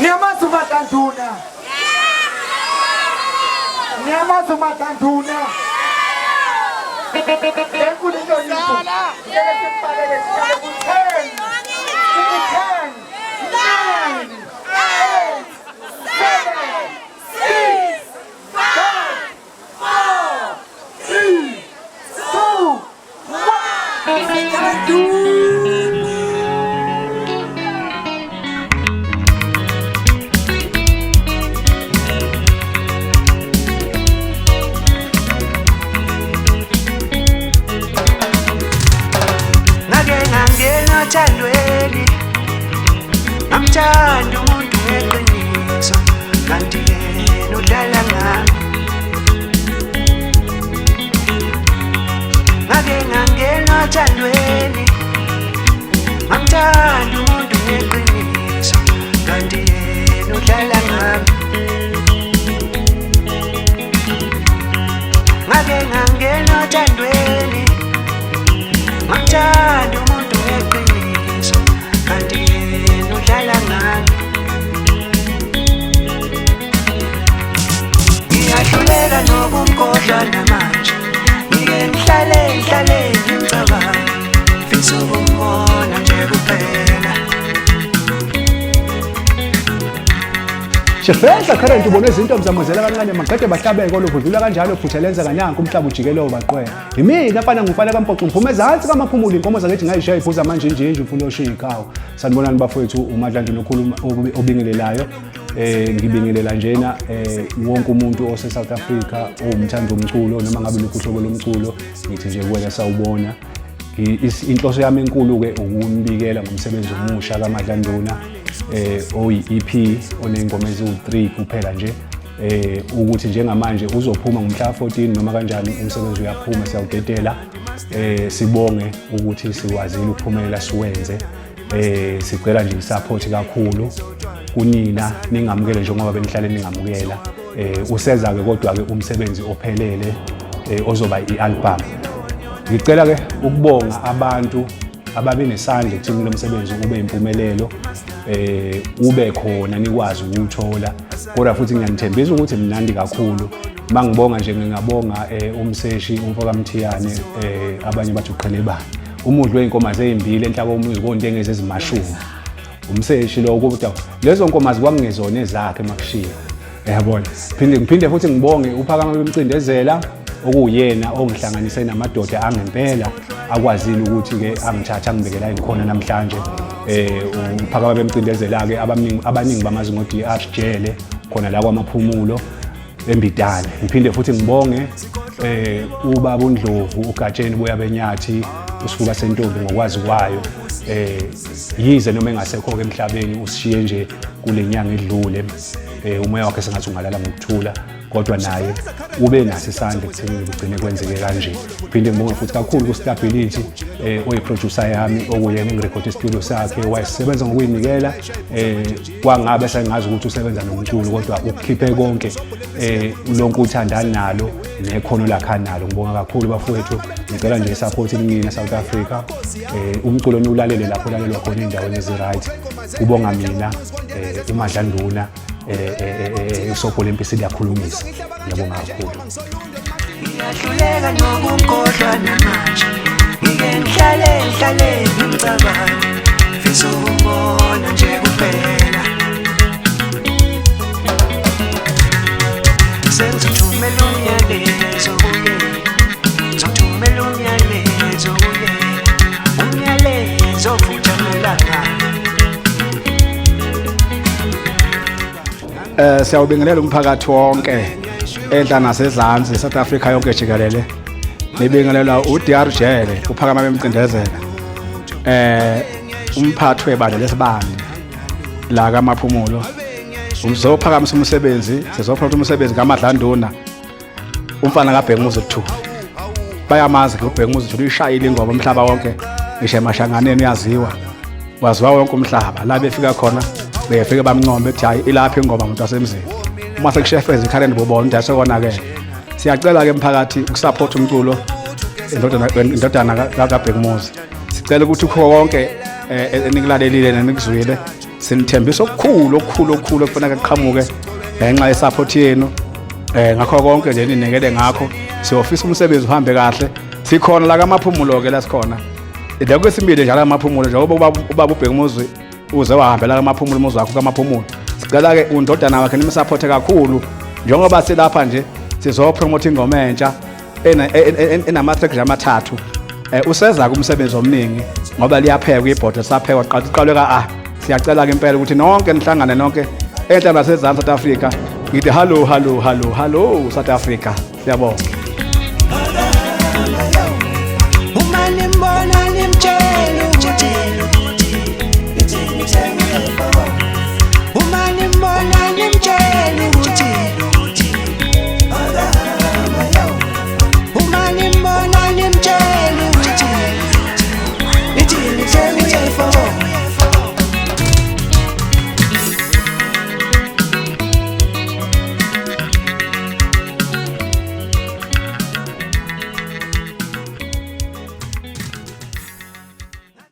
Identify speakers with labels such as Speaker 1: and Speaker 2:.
Speaker 1: Niyamazi uMadanduna. Niyamazi uMadanduna. Enkulu into yethu. Ngeke sibhalele sihlale ku-10. 9, 8, 7, 6, 5, 4, 3, 2, 1.
Speaker 2: Thandweni amthanda umuntu weqiniso kanti yena udlala ngami ngake ngangena thandweni amthanda umuntu weqiniso kanti yena udlala ngami ngake ngangena thandweni amthanda umuntu weqiniso kanti yena udlala ngami ngiyahluleka nokumkhohlwa namanje ngike ngihlale ngimcabanga mfisa ukumbona nje kuphela
Speaker 3: Shefesa current ubone izinto mzamazela kancane magade bahlabeke oluvudlula kanjalo futhi lenza kanyanka umhlaba ujikelo baqwela yimina afana ngifana kaMpoqo ngiphume ezantsi kamaphumulo inkomo zakethi ngayishiya iphuza manje nje ufuna oshiya ikhawo sanibonani bafowethu uMadlanduna okhuluma obingelelayo ngibingelela njena wonke umuntu ose South Africa owumthanda umculo noma ngabe lukuhlobo lomculo ngithi nje kuwena sawubona inhloso yami enkulu ke ukumbikela ngomsebenzi omusha kaMadlanduna oyi-EP oney'ngoma eziwu-3 kuphela nje ukuthi njengamanje uzophuma ngomhla 14 noma kanjani umsebenzi uyaphuma siyawudedela sibonge ukuthi sikwazile ukuphumelela siwenze sicela nje support kakhulu kunina ningamukele njengoba benihlale ningamukela useza ke kodwa ke umsebenzi ophelele ozoba i-album ngicela ke ukubonga abantu ababe nesandla ekuthini lo msebenzi ube impumelelo ube khona nikwazi ukuthola kodwa futhi ngiyanithembisa ukuthi mnandi kakhulu mangibonga nje ngingabonga umseshi umfoka Mthiyane abanye bathi uqhelebani umudlo weinkomazi ezimbili enhlaka umuzi kontengeze ezimashumi umseshi lo kodwa lezo nkomazi kwakungezona ezakhe emakushiya yabona ngiphinde futhi ngibonge uPhakama bemcindezela okuyena ongihlanganise namadoda angempela akwazile ukuthi ke angithatha ngibekela ikhona namhlanje uPhakama bemcindezela ke abaningi bamazi ngoDR Jele khona la kwamaphumulo eMbidane ngiphinde futhi ngibonge ubaba uNdlovu uGatsheni boya benyathi usifuba sentombi ngokwazi kwayo yize noma engasekho ke emhlabeni usishiye nje kulenyanga edlule umoya wakhe sengathi ungalala ngokuthula kodwa naye ube naso isandla ekutheni kugcine kwenzeke kanje phinde ngibonge futhi kakhulu kuStability oyiproducer yami okuyena ngirekhode studio sakhe wayesebenza ngokuyinikela kwangabe sengazi ukuthi usebenza nomculo kodwa ukukhiphe konke lonke uthandana nalo nekhono lakhe nalo ngibonga kakhulu bafowethu ngicela nje support nina South Africa umculo niulalele lapho lalelwa khona endaweni ezi-right kubonga mina uMadlanduna isobho lempisi liyakhulumisa ngiyabonga kakhulu
Speaker 2: ngiyahluleka nokumkhohlwa namanje ngike ngihlale ngimcabanga mfisa ukumbona nje kuphela sengithumela umyalezo kuye ngithumela umyalezo kuye umyalezo futhi amalanga
Speaker 3: siyawubingelela umphakathi wonke enhla nasezantsi South Africa yonke jikelele nibingelela uDR Jele uPhakama bemcindezela umphathi webandla lesibani la kaMaphumulo umzophakamisa umsebenzi sizophatha umsebenzi kaMadlanduna umfana kaBhekumuzi 2 bayamazi uBhekumuzi 2 ishayile ingoma umhlaba wonke ngisho emashanganeni yaziwa waziwa wonke umhlaba la befika khona befike bamncombe ethi hayi ilapha ingoma umuntu wasemzini uma sekushefeza ikhale ndibobona into asekonakele siyacela ke emphakathi ukusupport umculo indodana kaBhekumuzi sicela ukuthi ukho konke enikulalelile nenikuzwile sinithembisa okukhulu okufanele kuqhamuke ngenxa yesupport yenu. Ngakho konke nje ninikele ngakho siyofisa umsebenzi uhambe kahle. Sikhona la kaMaphumulo ke la sikhona. La kwesibili njalo kaMaphumulo njengoba ubaba uBheka Umuzwi uze wahambela kaMaphumulo umuzi wakho kaMaphumulo. Sicela ke undodana wakhe nimsupport kakhulu njengoba silapha nje sizopromote ingoma entsha enama-track nje amathathu. Useza kumsebenzi omningi ngoba liyaphekwa ibhodo saphekwa qaqalwe ka siyacela ke impela ukuthi nonke nihlangane nonke enhla nasezantsi South Africa ngithi hello South Africa. Siyabonga.